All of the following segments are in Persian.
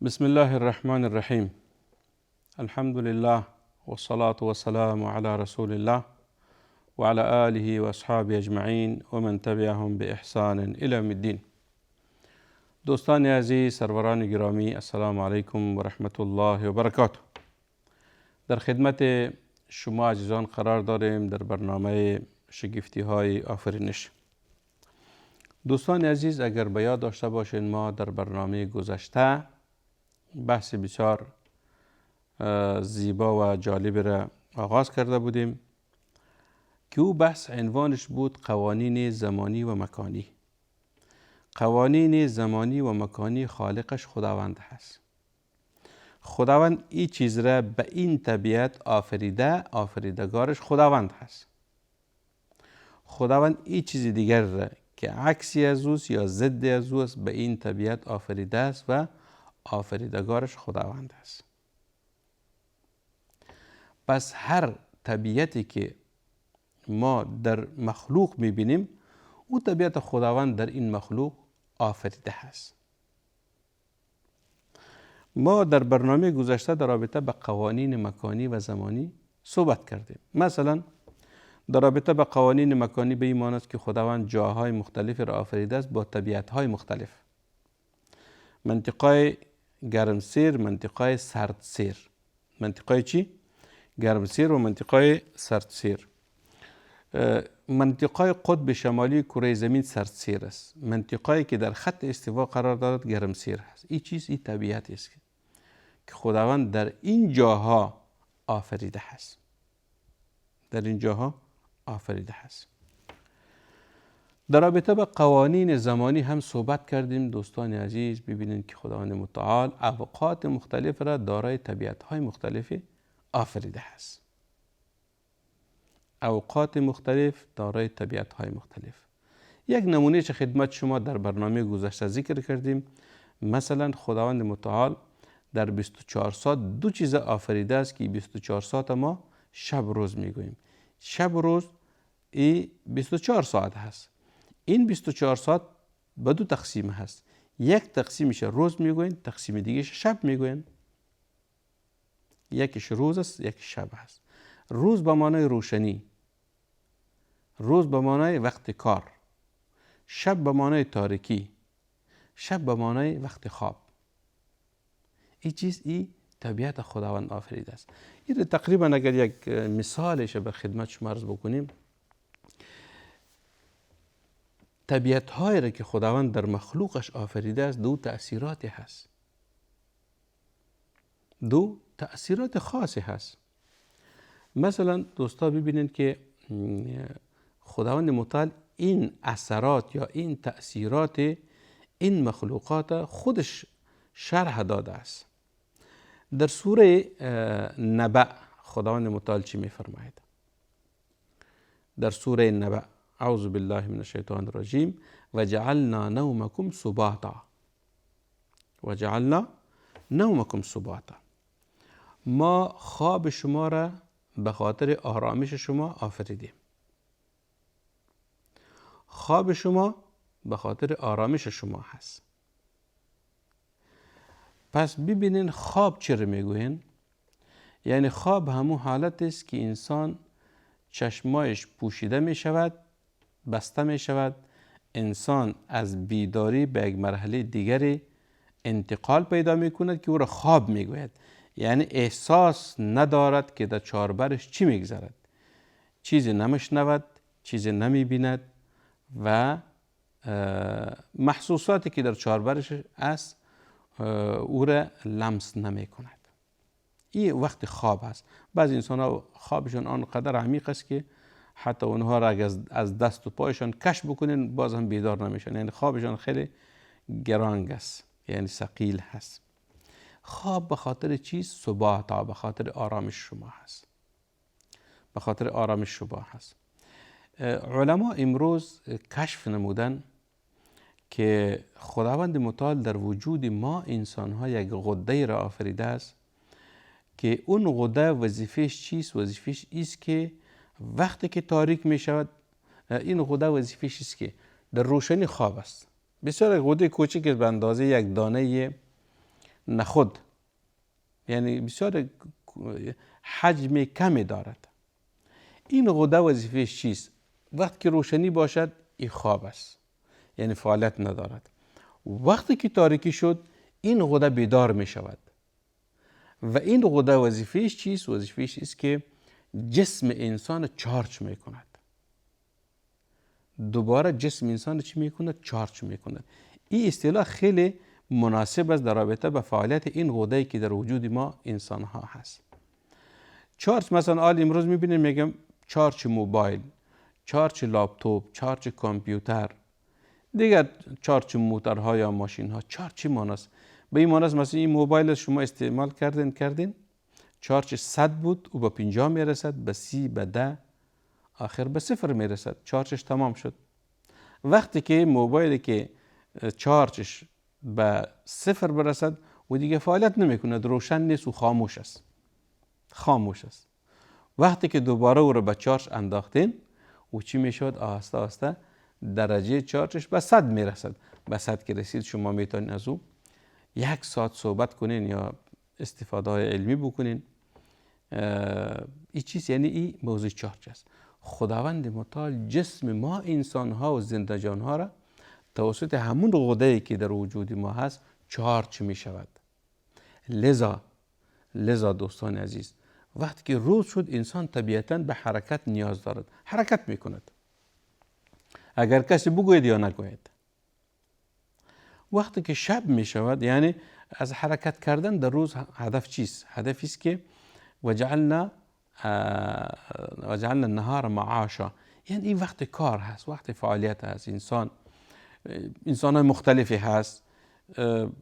بسم الله الرحمن الرحیم. الحمد لله والصلاة والسلام على رسول الله وعلى آله وأصحابه اجمعین و من تبعهم بإحسان إلى يوم الدین. دوستان عزیز، سروران گرامی، السلام علیکم و رحمت الله و برکاته. در خدمت شما عزیزان قرار داریم در برنامه شگفتی های آفرینش. دوستان عزیز، اگر به یاد داشته باشین ما در برنامه گذشته بحث بسیار زیبا و جالب را آغاز کرده بودیم که او بحث عنوانش بود قوانین زمانی و مکانی. قوانین زمانی و مکانی خالقش خداوند هست. خداوند این چیز را به این طبیعت آفریده، آفریدگارش خداوند هست. خداوند این چیز دیگر را که عکسی از اوست یا ضد از اوست به این طبیعت آفریده است و آفریدگارش خداوند است. پس هر طبیعتی که ما در مخلوق میبینیم او طبیعت خداوند در این مخلوق آفریده هست. ما در برنامه گذشته در رابطه به قوانین مکانی و زمانی صحبت کردیم. مثلا در رابطه به قوانین مکانی به این معنی است که خداوند جاهای مختلف را آفریده است با طبیعت‌های مختلف. منطقه گرمسیر، منطقه سردسیر. منطقه چی؟ گرمسیر و منطقه سردسیر. منطقه قطب شمالی کره زمین سردسیر است. منطقه که در خط استوا قرار دارد گرمسیر است. این چیز این طبیعت است که خداوند در این جاها آفریده است. در این جاها آفریده است. در رابطه با قوانین زمانی هم صحبت کردیم. دوستان عزیز، ببینید که خداوند متعال اوقات مختلف را دارای طبیعت‌های مختلفی آفریده است. اوقات مختلف دارای طبیعت‌های مختلف. یک نمونه چه خدمت شما در برنامه گذشته ذکر کردیم. مثلا خداوند متعال در 24 ساعت دو چیز آفریده است که 24 ساعت ما شب روز میگوییم. شب روز این 24 ساعت هست. این 24 ساعت به دو تقسیم هست. یک تقسیمش روز میگوین، تقسیم دیگهش شب میگوین. یکیش روز است، یکیش شب هست. روز به معنای روشنی، روز به معنای وقت کار، شب به معنای تاریکی، شب به معنای وقت خواب. این چیز این طبیعت خداوند آفریده است. این تقریبا اگر یک مثالش به خدمت شما عرض بکنیم، طبیعت هایی را که خداوند در مخلوقش آفریده است دو تأثیراتی هست. دو تأثیرات خاصی هست. مثلا دوستا ببینید که خداوند متعال این اثرات یا این تأثیرات این مخلوقات خودش شرح داده است. در سوره نبأ خداوند متعال چی میفرماید؟ در سوره نبأ: اعوذ بالله من الشیطان الرجیم و جعلنا نومکم سباتا. و جعلنا نومکم سباتا. ما خواب شما را به خاطر آرامش شما آفریدیم. خواب شما به خاطر آرامش شما هست. پس ببینین خواب چرا میگوین؟ یعنی خواب همون حالت است که انسان چشمایش پوشیده می شود، بسته می شود. انسان از بیداری به یک مرحله دیگری انتقال پیدا می کند که او را خواب می گوید. یعنی احساس ندارد که در چاربرش چی می گذرد. چیزی نمیشنود، چیزی نمی بیند و محسوساتی که در چاربرش است او را لمس نمی کند. این وقت خواب است. بعضی انسان ها خوابشون آنقدر عمیق است که حتی اونها را اگر از دست و پایشان کش بکنین باز هم بیدار نمیشن. یعنی خوابشان خیلی گرانگ است، یعنی ثقیل هست. خواب به خاطر چیز؟ ثباتا، به خاطر آرامش شما هست. به خاطر آرامش شما هست. علما امروز کشف نمودن که خداوند متعال در وجود ما انسان ها یک غده را آفریده است که اون غده وظیفهش چیست؟ وظیفهش ایست که وقتی که تاریک می شود این غده وظیفهش است که در روشنی خواب است. بسیار غده کوچک به اندازه یک دانه نخود، یعنی بسیار حجم کمی دارد. این غده وظیفهش چیست؟ وقتی که روشنی باشد این خواب است، یعنی فعالیت ندارد. وقتی که تاریکی شد این غده بیدار می شود و این غده وظیفهش چیست؟ وظیفهش است که جسم انسان چارج می کند. دوباره جسم انسان چی می کند؟ چارج می کند. این اصطلاح خیلی مناسب است در رابطه به فعالیت این غده‌ای که در وجود ما انسان ها هست. چارج مثلا امروز می بینیم میگم چارج موبایل، چارج لپتاپ، چارج کامپیوتر، دیگر چارج موتورها یا ماشین ها. چارج چی ماناست؟ به این ماناست مثلا این موبایل شما استعمال کردین چارج 100 بود او به 50 میرسد، به 30، به 10، آخر به 0 میرسد، چارجش تمام شد. وقتی که موبایلی که چارجش به 0 برسد و دیگه فعالیت نمیکند، روشن نیست و خاموش است. وقتی که دوباره او رو به چارج انداختین او چی میشد؟ آهسته آهسته درجه چارجش به 100 میرسد. به 100 که رسید شما میتونید از او 1 ساعت صحبت کنین یا استفاده های علمی بکنین. این چیز یعنی این موضوع چارج است. خداوند متعال جسم ما انسان ها و زنده جان ها را توسط همون غده‌ای که در وجود ما هست چارج می شود. لذا دوستان عزیز، وقتی که روز شد انسان طبیعتاً به حرکت نیاز دارد، حرکت می کند، اگر کسی بگوید یا نگوید. وقتی که شب می شود، یعنی از حرکت کردن در روز هدف چیست؟ هدفی است که وجعلنا النهار معاشا، یعنی این وقت کار هست، وقت فعالیت هست. انسان های مختلفی هست.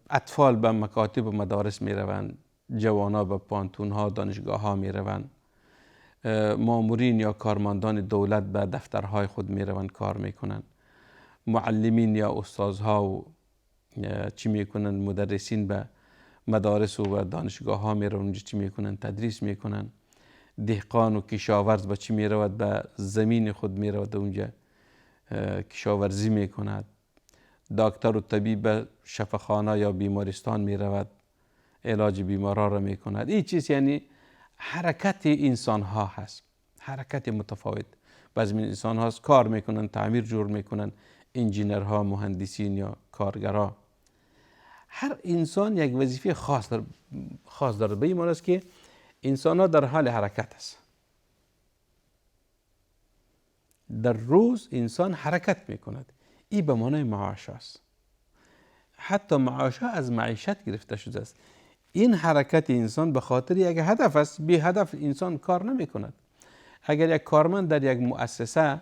اطفال به مکاتب و مدارس می روند، جوانا به پانتون ها، دانشگاه ها می روند، مامورین یا کارمندان دولت به دفترهای خود می روند کار می کنند، معلمین یا استادها و چی می کنند، مدرسین به مدارس و دانشگاه ها می روند، چی می کنند؟ تدریس می کنند. دهقان و کشاورز به چی می رود؟ به زمین خود می رود، اونجا کشاورزی می کند. دکتر و طبیب به شفاخانه یا بیمارستان می رود، علاج بیماران را می کند. این چیز یعنی حرکت انسان ها هست، حرکت متفاوت. بعضی انسان هاست کار می کنند، تعمیر جور می کنند، انجینرها، مهندسین یا کارگرها. هر انسان یک وظیفه خاص دارد. به این معنی است که انسان ها در حال حرکت است. در روز انسان حرکت می کند. این به معنای معاش است. حتی معاش از معیشت گرفته شده است. این حرکت انسان به خاطر یک هدف است. بی هدف انسان کار نمی کند. اگر یک کارمند در یک مؤسسه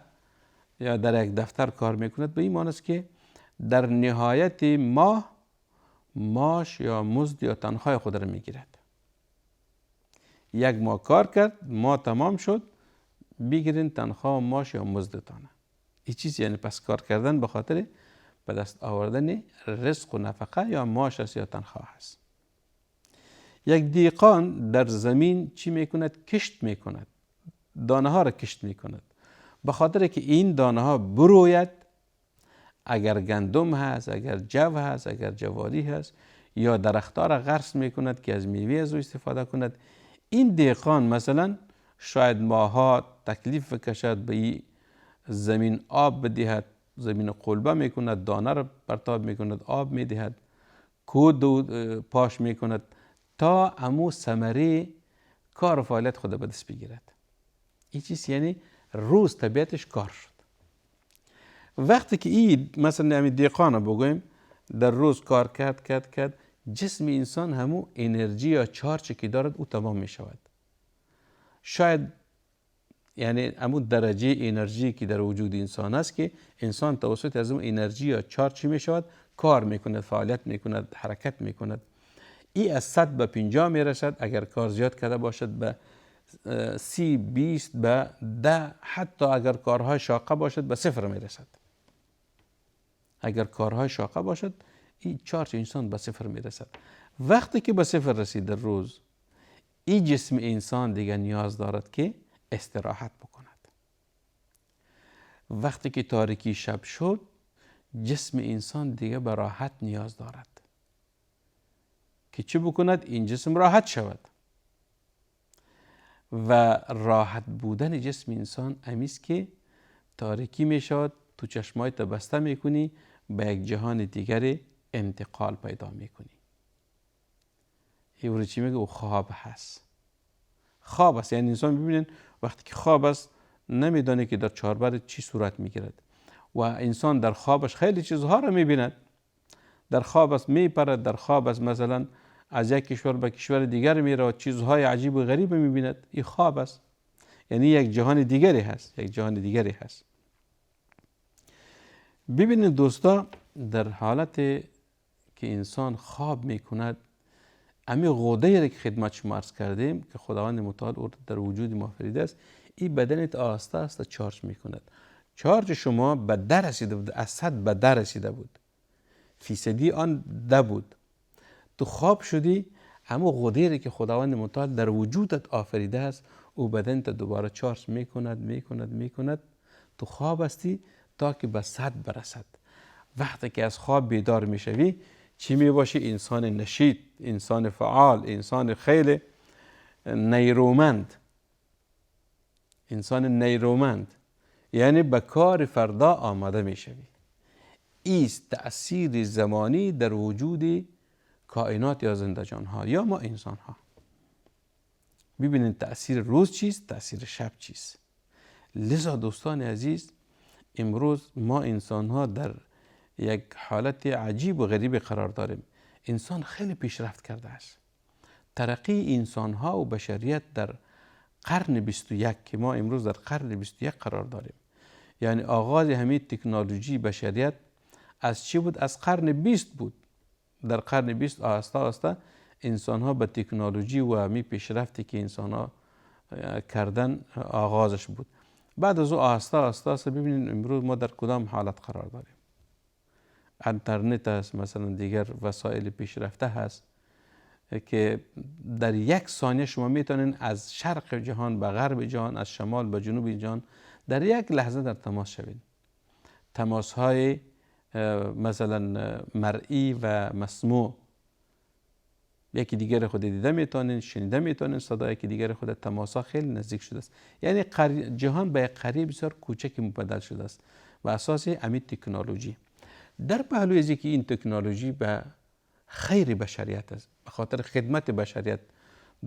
یا در یک دفتر کار می کند، به این معنی است که در نهایت ماه معاش یا مزد یا تنخواه خود را می گیرد. یک ماه کار کرد، ماه تمام شد، بگیرین تنخواه و معاش یا مزدتانه. این چیز یعنی پس کار کردن به خاطر به دست آوردن رزق و نفقه یا معاش است یا تنخواه است. یک دیقان در زمین چی میکند؟ کشت میکند، دانه ها را کشت میکند، به خاطر که این دانه ها بروید. اگر گندم هست، اگر جو هست، اگر جواری هست، یا درختها را غرس میکند که از میوه از او استفاده کند. این دیقان مثلا شاید ماها تکلیف کشد به این زمین آب بدهد، زمین قلبه میکند، دانه را پرتاب میکند، آب میدهد، کود پاش میکند تا امو ثمره کار و فعالیت خود به دست بگیرد. این چیز یعنی روز طبیعتش کار شد. وقتی که این مثلا همین دیقان بگویم در روز کار کرد جسم انسان همو انرژی یا چارچ که دارد او تمام می شود. شاید یعنی همون درجه انرژی که در وجود انسان است که انسان توسط از اون انرژی یا چارچ می شود، کار می کند، فعالیت می کند، حرکت می کند. این از 100 به 50 می رسد. اگر کار زیاد کرده باشد به 30 20 به 10، حتی اگر کارهای شاقه باشد به 0 می رسد. اگر کارهای شاقه باشد این چارچ انسان به 0 می رسد. وقتی که به 0 رسید در روز، این جسم انسان دیگر نیاز دارد که استراحت بکند. وقتی که تاریکی شب شد، جسم انسان دیگه به راحت نیاز دارد که چه بکند؟ این جسم راحت شود. و راحت بودن جسم انسان امیست که تاریکی می شود، تو چشمایت بسته می کنی، به یک جهان دیگر انتقال پیدا می کنی. این چی میگه؟ او خواب هست. خواب است. یعنی انسان ببینین وقتی که خواب است نمیدانه که در چهاربر چی صورت میگیرد و انسان در خوابش خیلی چیزها را میبیند. در خواب است میپرد، در خواب است مثلا از یک کشور به کشور دیگر میره و چیزهای عجیب و غریب میبیند. این خواب است. یعنی یک جهان دیگری هست، یک جهان دیگری هست. ببینید دوستا، در حالت که انسان خواب میکند، امی غده را که خدمت شما عرض کردیم که خداوند متعال او در وجود ما آفریده است، این بدنت آسته آسته چارج میکند. چارج شما به 10 رسیده بود، از 100 به 10 رسیده بود، فیصدی آن 10 بود. تو خواب شدی، اما غده را که خداوند متعال در وجودت آفریده است او بدنت دوباره چارج میکند. تو خواب هستی تا که به 100 برسد. وقتی که از خواب بیدار میشوی چی میباشی؟ انسان نشیط، انسان فعال، انسان خیلی نیرومند، یعنی به کار فردا آماده میشوی. ایست تأثیر زمانی در وجود کائنات یا زنده جانها یا ما انسان ها. ببینید تأثیر روز چیست، تأثیر شب چیست. لذا دوستان عزیز، امروز ما انسان ها در یک حالت عجیب و غریب قرار داریم. انسان خیلی پیشرفت کرده است. ترقی انسان ها و بشریت در قرن 21 که ما امروز در قرن 21 قرار داریم، یعنی آغاز همین تکنولوژی بشریت از چی بود؟ از قرن 20 بود. در قرن 20 آهسته آهسته انسان ها به تکنولوژی و همین پیشرفتی که انسان ها کردن آغازش بود. بعد از او آهسته آهسته ببینید امروز ما در کدام حالت قرار داریم. اینترنت هست، مثلا دیگر وسایل پیشرفته هست که در 1 ثانیه شما میتونین از شرق جهان به غرب جهان، از شمال به جنوب جهان در 1 لحظه در تماس شوید. تماس های مثلا مرئی و مسموع، یکی دیگر خود دیده میتونین، شنیده میتونین، صدای یکی دیگر خود. تماس ها خیلی نزدیک شده است. یعنی جهان به یک قریه بسیار کوچک مبدل شده است و اساس همین تکنولوژی. در پهلوی از که این تکنولوژی به خیر بشریت است، به خاطر خدمت بشریت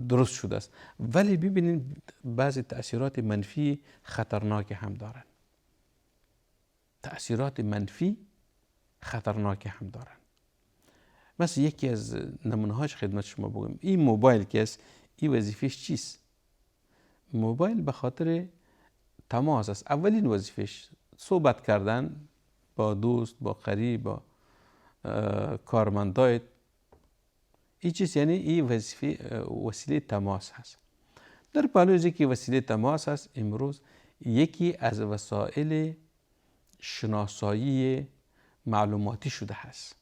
درست شده است، ولی ببینید بعضی تأثیرات منفی خطرناک هم دارند. تأثیرات منفی خطرناک هم دارند. مثل یکی از نمونه‌هاش خدمت شما بگم، این موبایل که است، این وظیفه‌اش چیست؟ موبایل به خاطر تماس است. اولین وظیفه‌اش صحبت کردن با دوست، با قریب، با کارمندای. این چیز یعنی این وسیله تماس هست. در پهلوی از که وسیله تماس هست، امروز یکی از وسایل شناسایی معلوماتی شده هست.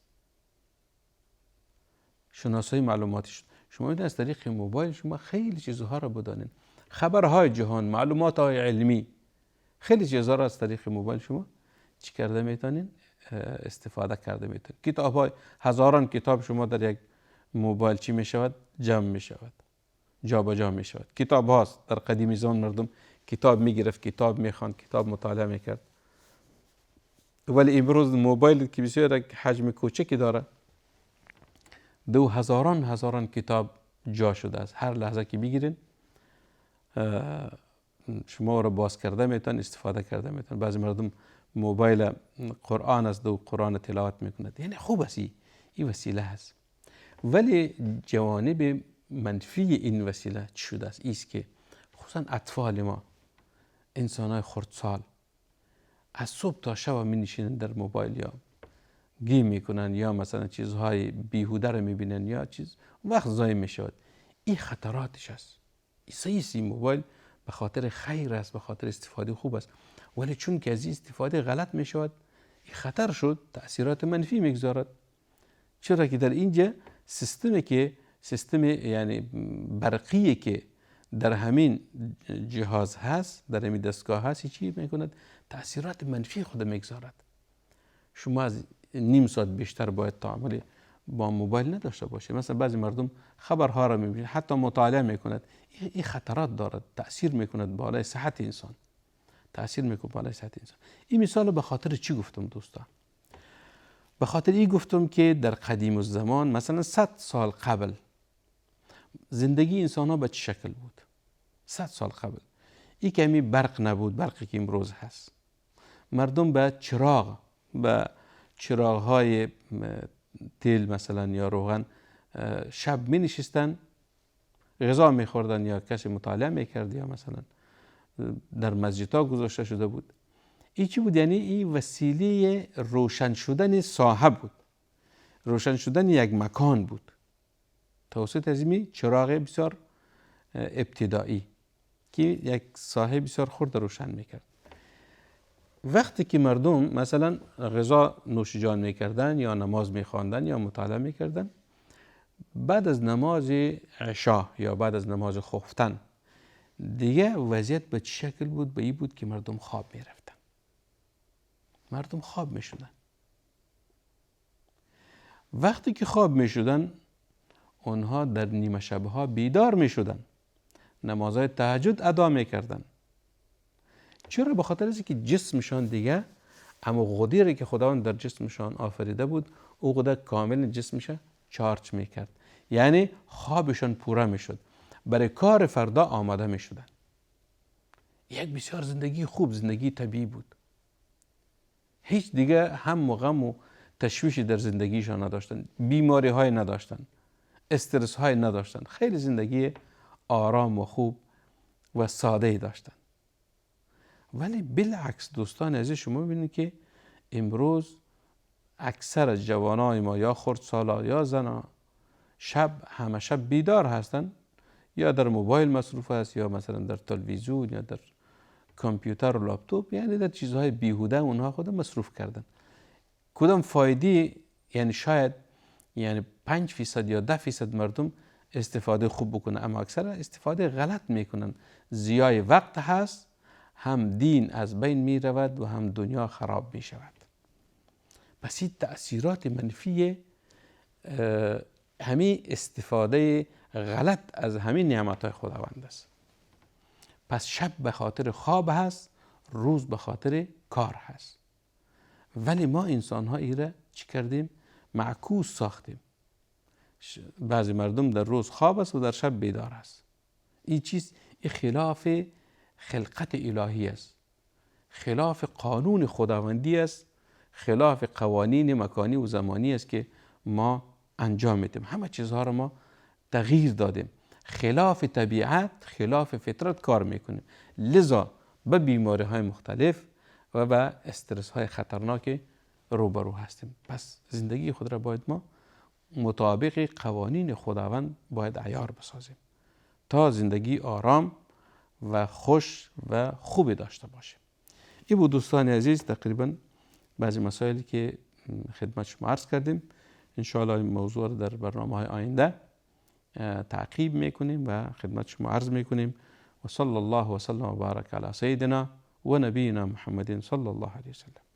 شناسایی معلوماتی شده. شما میتونید از طریق موبایل شما خیلی چیزها را بدانید. خبرهای جهان، معلومات های علمی، خیلی چیزها را از طریق موبایل شما چی کرده میتونید؟ استفاده کرده میتونید. کتاب های، هزاران کتاب شما در یک موبایل چی میشود؟ جمع میشود، جابجا میشود. کتاب هاست. در قدیم زمان مردم کتاب میگرفت، کتاب میخواند، کتاب مطالعه میکرد. ولی امروز موبایل که بسیار حجم کوچکی داره، 2000 کتاب جا شده است. هر لحظه که بگیرین شما رو باز کرده میتون، استفاده کرده میتون. بعضی مردم موبایل قرآن است و قرآن تلاوت میکند. یعنی خوب است، این وسیله هست. ولی جوانب منفی این وسیله چی شده است؟ ایست که خصوصا اطفال ما، انسانای خردسال، از صبح تا شب می نشینن در موبایل یا گیم میکنن یا مثلا چیزهای بیهوده رو میبینن یا چیز، وقت ضایع میشود. این خطراتش است. این موبایل به خاطر خیر است، به خاطر استفاده خوب است، ولی چون که از این استفاده غلط میشود، این خطر شد، تأثیرات منفی میگذارد. چرا که در اینجا سیستم یعنی برقی که در همین جهاز هست، در همین دستگاه هست، چی میکند؟ تأثیرات منفی خود میگذارد. شما از نیم ساعت بیشتر باید تعامل با موبایل نداشته باشه. مثلا بعضی مردم خبرها را میبینید، حتی مطالعه میکند، این خطرات دارد، تأثیر میکند بالای صحت انسان، تأثیر میکنه بالای صحت انسان. این مثال به خاطر چی گفتم دوستان؟ به خاطر این گفتم که در قدیم الزمان مثلا 100 سال قبل زندگی انسان ها به چه شکل بود؟ 100 سال قبل این کمی برق نبود، برقی که امروز هست. مردم به چراغ های تیل مثلا یا روغن شب می نشستن، غذا می خوردن یا کسی مطالعه می کرد یا مثلا در مسجد ها گذاشته شده بود. این چی بود؟ یعنی این وسیله روشن شدن ساحه بود، روشن شدن یک مکان بود توسط از این چراغ بسیار ابتدایی که یک ساحه بسیار خرد روشن میکرد. وقتی که مردم مثلا غذا نوش جان میکردن یا نماز میخواندن یا مطالعه میکردن، بعد از نماز عشا یا بعد از نماز خفتن دیگه وضعیت به چه شکل بود؟ به این بود که مردم خواب میرفتن، مردم خواب میشدن. وقتی که خواب میشدن اونها در نیمه شبها بیدار میشدن، نمازهای تهجد ادا میکردن. چرا؟ به خاطر اینکه جسمشان دیگه اما قدری که خداوند در جسمشان آفریده بود او قدر کامل جسمش چارج میکرد، یعنی خوابشان پوره میشد، برای کار فردا آماده میشدن. یک بسیار زندگی خوب، زندگی طبیعی بود. هیچ دیگه هم و غم و تشویشی در زندگیشان نداشتن، بیماری های نداشتن، استرس های نداشتن، خیلی زندگی آرام و خوب و ساده داشتن. ولی بالعکس دوستان عزیز، شما ببینید که امروز اکثر جوانای ما یا خردسالا یا زنا همه شب بیدار هستن، یا در موبایل مصروف است یا مثلا در تلویزیون یا در کامپیوتر و لپتاپ، یعنی در چیزهای بیهوده اونها خود مصروف کردن. کدام فایده؟ یعنی شاید 5% یا 10% مردم استفاده خوب بکنه، اما اکثر استفاده غلط میکنن. ضیاع وقت هست، هم دین از بین می رود و هم دنیا خراب می شود. پس این تأثیرات منفی همین استفاده غلط از همین نعمتهای خداوند است. پس شب به خاطر خواب هست، روز به خاطر کار هست. ولی ما انسان ها ایره چی کردیم؟ معکوس ساختیم. بعضی مردم در روز خواب است و در شب بیدار است. این چیز خلاف خلقت الهی است، خلاف قانون خداوندی است، خلاف قوانین مکانی و زمانی است که ما انجام میدیم. همه چیزها رو ما تغییر دادیم، خلاف طبیعت، خلاف فطرت کار میکنیم، لذا به بیماری های مختلف و به استرس های خطرناک روبرو هستیم. پس زندگی خود را باید ما مطابق قوانین خداوند باید عیار بسازیم تا زندگی آرام و خوش و خوبی داشته باشیم. این بود دوستان عزیز تقریبا بعضی مسائلی که خدمت شما عرض کردیم. انشاءالله این موضوع در برنامه های آینده تعقیب میکنیم و خدمت شما عرض میکنیم. و صلی الله و سلم و بارک علی سیدنا و نبینا محمد صلی الله علیه وسلم.